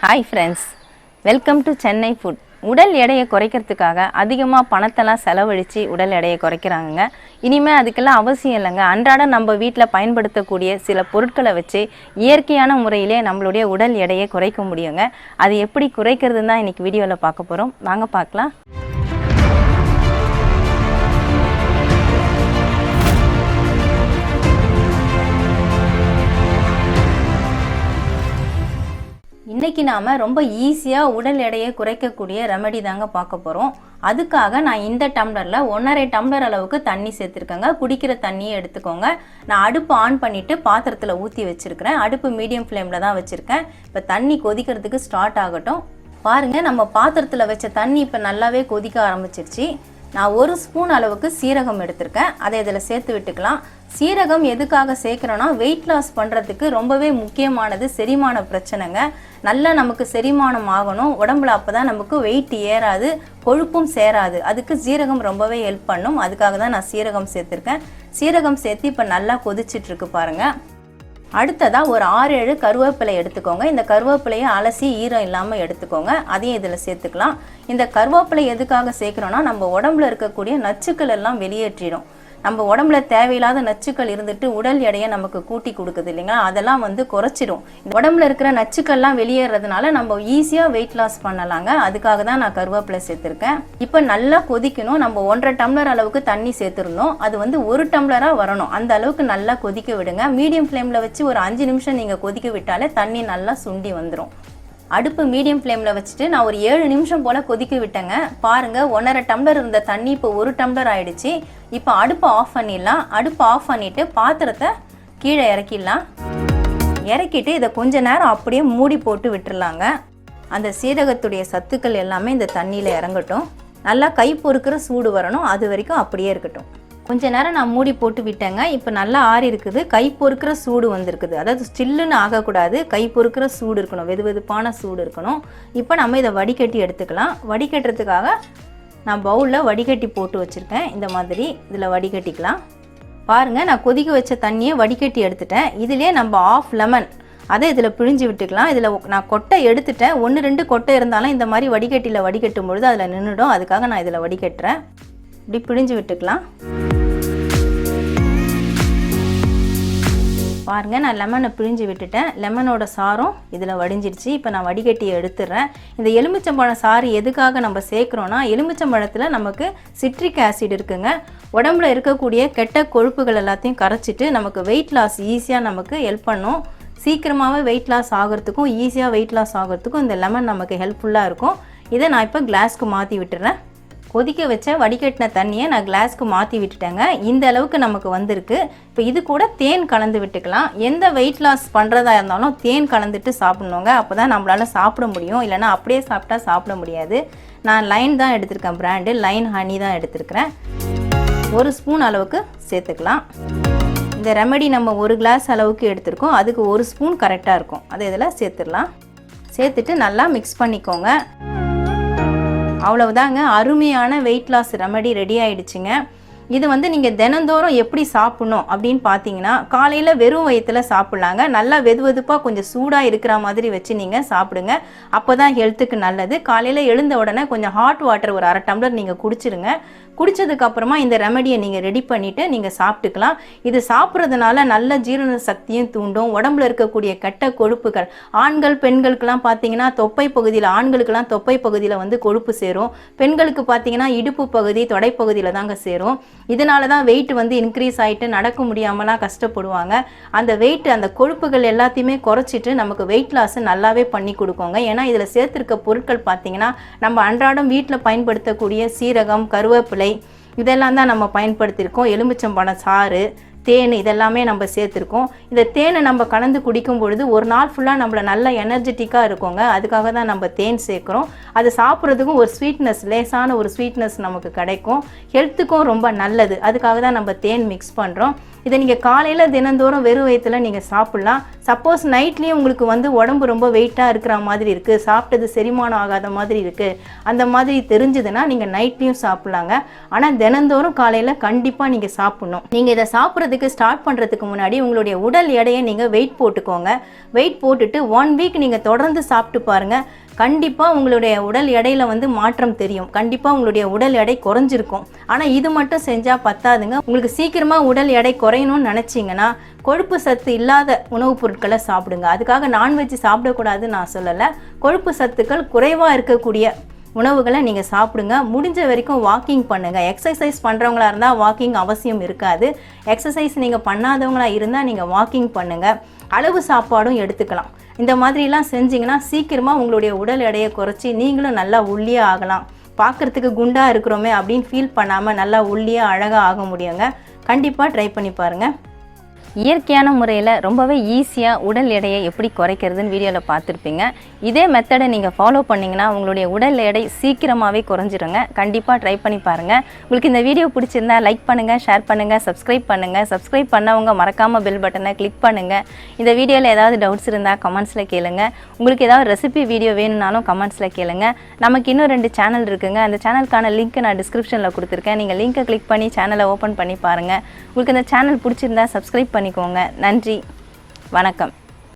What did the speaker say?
Hi friends, welcome to Chennai food. உடல் எடையை குறைக்கிறதுக்காக அதிகமாக பணத்தெல்லாம் செலவழித்து உடல் எடையை குறைக்கிறாங்க. இனிமேல் அதுக்கெல்லாம் அவசியம் இல்லைங்க. அன்றாடம் நம்ம வீட்டில் பயன்படுத்தக்கூடிய சில பொருட்களை வச்சு இயற்கையான முறையிலே நம்மளுடைய உடல் எடையை குறைக்க முடியுங்க. அது எப்படி குறைக்கிறதுன்னு தான் இன்றைக்கி வீடியோவில் பார்க்க போகிறோம். வாங்க பார்க்கலாம். இன்றைக்கி நாம் ரொம்ப ஈஸியாக உடல் எடையை குறைக்கக்கூடிய ரெமெடி தாங்க பார்க்க போகிறோம். அதுக்காக நான் இந்த டம்ளரில் 1.5 டம்ளர் அளவுக்கு தண்ணி சேர்த்துருக்கேங்க. குடிக்கிற தண்ணியை எடுத்துக்கோங்க. நான் அடுப்பு ஆன் பண்ணிவிட்டு பாத்திரத்தில் ஊற்றி வச்சுருக்கிறேன். அடுப்பு மீடியம் ஃப்ளேமில் தான் வச்சுருக்கேன். இப்போ தண்ணி கொதிக்கிறதுக்கு ஸ்டார்ட் ஆகட்டும். பாருங்கள், நம்ம பாத்திரத்தில் வச்ச தண்ணி இப்போ நல்லாவே கொதிக்க ஆரம்பிச்சிருச்சு. நான் 1 ஸ்பூன் அளவுக்கு சீரகம் எடுத்திருக்கேன். அதை இதில் சேர்த்து விட்டுக்கலாம். சீரகம் எதுக்காக சேர்க்குறோன்னா, வெயிட் லாஸ் பண்ணுறதுக்கு ரொம்பவே முக்கியமானது. செரிமான பிரச்சனைங்க. நல்லா நமக்கு செரிமானம் ஆகணும் உடம்புல. அப்போ தான் நமக்கு வெயிட் ஏறாது, கொழுப்பும் சேராது. அதுக்கு சீரகம் ரொம்பவே ஹெல்ப் பண்ணும். அதுக்காக தான் நான் சீரகம் சேர்த்துருக்கேன். சீரகம் சேர்த்து இப்போ நல்லா கொதிச்சிட்ருக்கு பாருங்கள். அடுத்ததாக ஒரு 6-7 கருவேப்பிலை எடுத்துக்கோங்க. இந்த கருவேப்பிலையை அலசி ஈரம் இல்லாமல் எடுத்துக்கோங்க. அதையும் இதில் சேர்த்துக்கலாம். இந்த கருவேப்பிலை எதுக்காக சேர்க்குறோன்னா, நம்ம உடம்புல இருக்கக்கூடிய நச்சுக்கள் எல்லாம் வெளியேற்றிடும். நம்ம உடம்புல தேவையில்லாத நச்சுக்கள் இருந்துட்டு உடல் எடையை நமக்கு கூட்டி கொடுக்குது இல்லைங்களா, அதெல்லாம் குறைச்சிடும். இந்த உடம்புல இருக்கிற நச்சுக்கள்லாம் வெளியேறதுனால நம்ம ஈஸியாக வெயிட் லாஸ் பண்ணலாங்க. அதுக்காக தான் நான் கருவேப்பிலை சேர்த்துருக்கேன். இப்போ நல்லா கொதிக்கணும். நம்ம 1.5 டம்ளர் அளவுக்கு தண்ணி சேர்த்துருந்தோம். அது 1 டம்ளராக வரணும். அந்த அளவுக்கு நல்லா கொதிக்க விடுங்க. மீடியம் ஃப்ளேமில் வச்சு ஒரு 5 நிமிஷம் நீங்கள் கொதிக்க விட்டாலே தண்ணி நல்லா சுண்டி வந்துடும். அடுப்பு மீடியம் ஃப்ளேமில் வச்சுட்டு நான் ஒரு 7 நிமிஷம் போல் கொதிக்க விட்டேங்க. பாருங்கள், 1.5 டம்ளர் இருந்த தண்ணி இப்போ 1 டம்ளர் ஆகிடுச்சு. இப்போ அடுப்பை ஆஃப் பண்ணிடலாம். அடுப்பை ஆஃப் பண்ணிவிட்டு பாத்திரத்தை கீழே இறக்கிடலாம். இறக்கிட்டு இதை கொஞ்ச நேரம் அப்படியே மூடி போட்டு விட்டுடலாங்க. அந்த சீரகத்துடைய சத்துக்கள் எல்லாமே இந்த தண்ணியில் இறங்கட்டும். நல்லா கை பொறுக்கிற சூடு வரணும். அது வரைக்கும் அப்படியே இருக்கட்டும். கொஞ்ச நேரம் நான் மூடி போட்டு விட்டேங்க. இப்போ நல்லா ஆறி இருக்குது. கை பொறுக்கிற சூடு வந்திருக்குது. அதாவது சில்லுன்னு ஆகக்கூடாது, கை பொறுக்கிற சூடு இருக்கணும், வெது வெதுப்பான சூடு இருக்கணும். இப்போ நம்ம இதை வடிகட்டி எடுத்துக்கலாம். வடிகட்டுறதுக்காக நான் பவுலில் வடிகட்டி போட்டு வச்சுருக்கேன். இந்த மாதிரி இதில் வடிகட்டிக்கலாம். பாருங்கள், நான் கொதிக்க வச்ச தண்ணியை வடிகட்டி எடுத்துட்டேன். இதிலே நம்ம 1/2 லெமன் அதை இதில் பிழிஞ்சு விட்டுக்கலாம். இதில் நான் கொட்டை எடுத்துட்டேன். 1-2 கொட்டை இருந்தாலும் இந்த மாதிரி வடிகட்டியில் வடிகட்டும் பொழுது அதில் நின்றுடும். அதுக்காக நான் இதில் வடிகட்டுறேன். இப்படி பிழிஞ்சு விட்டுக்கலாம். பாருங்கள், நான் லெமனை பிழிஞ்சு விட்டுட்டேன். லெமனோட சாரம் இதில் வடிஞ்சிடுச்சு. இப்போ நான் வடிகட்டியை எடுத்துடுறேன். இந்த எலுமிச்சம்பழம் சாறு எதுக்காக நம்ம சேர்க்குறோன்னா, எலுமிச்சம்பழத்தில் நமக்கு சிட்ரிக் ஆசிட் இருக்குங்க. உடம்புல இருக்கக்கூடிய கெட்ட கொழுப்புகள் எல்லாத்தையும் கரைச்சிட்டு நமக்கு வெயிட் லாஸ் ஈஸியாக நமக்கு ஹெல்ப் பண்ணும். சீக்கிரமாகவே வெயிட் லாஸ் ஆகிறதுக்கும் ஈஸியாக வெயிட் லாஸ் ஆகிறதுக்கும் இந்த லெமன் நமக்கு ஹெல்ப்ஃபுல்லாக இருக்கும். இதை நான் இப்போ கிளாஸ்க்கு மாற்றி விட்டுறேன். கொதிக்க வச்ச வடிகட்டின தண்ணியை நான் கிளாஸ்க்கு மாற்றி விட்டுட்டேங்க. இந்த அளவுக்கு நமக்கு வந்திருக்கு. இப்போ இது கூட தேன் கலந்து விட்டுக்கலாம். எந்த வெயிட் லாஸ் பண்ணுறதா இருந்தாலும் தேன் கலந்துட்டு சாப்பிட்ணுங்க. அப்போ தான் நம்மளால் சாப்பிட முடியும். இல்லைனா அப்படியே சாப்பிட்டா சாப்பிட முடியாது. நான் லைன் தான் எடுத்திருக்கேன், பிராண்டு லைன் ஹனி தான் எடுத்திருக்கிறேன். 1 ஸ்பூன் அளவுக்கு சேர்த்துக்கலாம். இந்த ரெமெடி நம்ம 1 கிளாஸ் அளவுக்கு எடுத்திருக்கோம். அதுக்கு 1 ஸ்பூன் கரெக்டாக இருக்கும். அதை இதில் சேர்த்துடலாம். சேர்த்துட்டு நல்லா மிக்ஸ் பண்ணிக்கோங்க. அவ்வளவுதாங்க, அருமையான வெயிட் லாஸ் ரெமெடி ரெடி ஆகிடுச்சுங்க. இது நீங்கள் தினந்தோறும் எப்படி சாப்பிட்ணும் அப்படின்னு பார்த்தீங்கன்னா, காலையில் வெறும் வயிற்றில் சாப்பிட்லாங்க. நல்லா வெது வெதுப்பாக கொஞ்சம் சூடாக இருக்கிற மாதிரி வச்சு நீங்கள் சாப்பிடுங்க. அப்போ தான் ஹெல்த்துக்கு நல்லது. காலையில் எழுந்த உடனே கொஞ்சம் ஹாட் வாட்டர் ஒரு 1/2 டம்ளர் நீங்கள் குடிச்சிருங்க. குடித்ததுக்கப்புறமா இந்த ரெமெடியை நீங்கள் ரெடி பண்ணிவிட்டு நீங்கள் சாப்பிட்டுக்கலாம். இது சாப்பிட்றதுனால நல்ல ஜீரண சக்தியும் தூண்டும். உடம்புல இருக்கக்கூடிய கெட்ட கொழுப்புகள், ஆண்கள் பெண்களுக்கெல்லாம் பார்த்தீங்கன்னா தொப்பை பகுதியில், ஆண்களுக்கெல்லாம் தொப்பை பகுதியில் கொழுப்பு சேரும். பெண்களுக்கு பார்த்தீங்கன்னா இடுப்பு பகுதி, தொடைப்பகுதியில் தாங்க சேரும். இதனால தான் வெயிட் இன்க்ரீஸ் ஆகிட்டு நடக்க முடியாமலாம் கஷ்டப்படுவாங்க. அந்த வெயிட், அந்த கொழுப்புகள் எல்லாத்தையுமே குறைச்சிட்டு நமக்கு வெயிட் லாஸ் நல்லாவே பண்ணி கொடுக்குங்க. ஏன்னா இதில் சேர்த்துருக்க பொருட்கள் பார்த்தீங்கன்னா, நம்ம அன்றாடம் வீட்டில் பயன்படுத்தக்கூடிய சீரகம், கருவேப்பிலை இதெல்லாம் தான் நம்ம பயன்படுத்தியிருக்கோம். எலுமிச்சம்பழம் சாறு, தேன் இதெல்லாமே நம்ம சேர்த்துருக்கோம். இந்த தேனை நம்ம கலந்து குடிக்கும் பொழுது ஒரு நாள் ஃபுல்லாக நம்மளை நல்லா எனர்ஜெட்டிக்காக இருக்குங்க. அதுக்காக தான் நம்ம தேன் சேர்க்குறோம். அது சாப்பிட்றதுக்கும் ஒரு ஸ்வீட்னஸ், லேசான ஒரு ஸ்வீட்னஸ் நமக்கு கிடைக்கும். ஹெல்த்துக்கும் ரொம்ப நல்லது. அதுக்காக தான் நம்ம தேன் மிக்ஸ் பண்ணுறோம். இதை நீங்கள் காலையில் தினந்தோறும் வெறும் வயிற்றில் நீங்கள் சாப்பிட்லாம். சப்போஸ் நைட்லேயும் உங்களுக்கு உடம்பு ரொம்ப வெயிட்டாக இருக்கிற மாதிரி இருக்குது, சாப்பிட்டது செரிமானம் ஆகாத மாதிரி இருக்குது, அந்த மாதிரி தெரிஞ்சுதுன்னா நீங்கள் நைட்லேயும் சாப்பிட்லாங்க. ஆனால் தினந்தோறும் காலையில் கண்டிப்பாக நீங்கள் சாப்பிட்ணும். நீங்கள் இதை சாப்பிட்றது அதுக்கு ஸ்டார்ட் பண்ணுறதுக்கு முன்னாடி உங்களுடைய உடல் எடையை நீங்கள் வெயிட் போட்டுக்கோங்க. வெயிட் போட்டுட்டு 1 வீக் நீங்கள் தொடர்ந்து சாப்பிட்டு பாருங்கள். கண்டிப்பாக உங்களுடைய உடல் எடையில் வந்து மாற்றம் தெரியும். கண்டிப்பாக உங்களுடைய உடல் எடை குறைஞ்சிருக்கும். ஆனால் இது மட்டும் செஞ்சால் பத்தாதுங்க. உங்களுக்கு சீக்கிரமாக உடல் எடை குறையணும்னு நினச்சிங்கன்னா கொழுப்பு சத்து இல்லாத உணவுப் பொருட்களை சாப்பிடுங்க. அதுக்காக நான்வெஜ் சாப்பிடக்கூடாதுன்னு நான் சொல்லலை. கொழுப்பு சத்துக்கள் குறைவாக இருக்கக்கூடிய உணவுகளை நீங்கள் சாப்பிடுங்க. முடிஞ்ச வரைக்கும் வாக்கிங் பண்ணுங்கள். எக்ஸசைஸ் பண்ணுறவங்களா இருந்தால் வாக்கிங் அவசியம் இருக்காது. எக்ஸசைஸ் நீங்கள் பண்ணாதவங்களா இருந்தால் நீங்கள் வாக்கிங் பண்ணுங்கள். அளவு சாப்பாடும் எடுத்துக்கலாம். இந்த மாதிரிலாம் செஞ்சிங்கன்னா சீக்கிரமாக உங்களுடைய உடல் எடையை குறைச்சி நீங்களும் நல்லா ஒல்லியாக ஆகலாம். பார்க்குறதுக்கு குண்டாக இருக்கிறோமே அப்படின்னு ஃபீல் பண்ணாமல் நல்லா ஒல்லியாக அழகாக ஆக முடியுங்க. கண்டிப்பாக ட்ரை பண்ணி பாருங்கள். இயற்கையான முறையில் ரொம்பவே ஈஸியாக உடல் எடையை எப்படி குறைக்கிறதுன்னு வீடியோவில் பார்த்துருப்பீங்க. இதே மெத்தடை நீங்கள் ஃபாலோ பண்ணிங்கன்னா உங்களுடைய உடல் எடை சீக்கிரமாகவே குறைஞ்சிருங்க. கண்டிப்பாக ட்ரை பண்ணி பாருங்கள். உங்களுக்கு இந்த வீடியோ பிடிச்சிருந்தா லைக் பண்ணுங்கள், ஷேர் பண்ணுங்கள், சப்ஸ்கிரைப் பண்ணுங்கள். சப்ஸ்கிரைப் பண்ணவங்க மறக்காமல் பெல் பட்டனை கிளிக் பண்ணுங்கள். இந்த வீடியோவில் ஏதாவது டவுட்ஸ் இருந்தால் கமெண்ட்ஸில் கேளுங்க. உங்களுக்கு ஏதாவது ரெசிபி வீடியோ வேணும்னாலும் கமெண்ட்ஸில் கேளுங்க. நமக்கு இன்னும் 2 சேனல் இருக்குங்க. அந்த சேனலுக்கான லிங்க் நான் டிஸ்கிரிப்ஷனில் கொடுத்துருக்கேன். நீங்கள் லிங்க்கை கிளிக் பண்ணி சேனலை ஓப்பன் பண்ணி பாருங்கள். உங்களுக்கு இந்த சேனல் பிடிச்சிருந்தா சப்ஸ்கிரைப் பண்ணிக்கோங்க. நன்றி, வணக்கம்.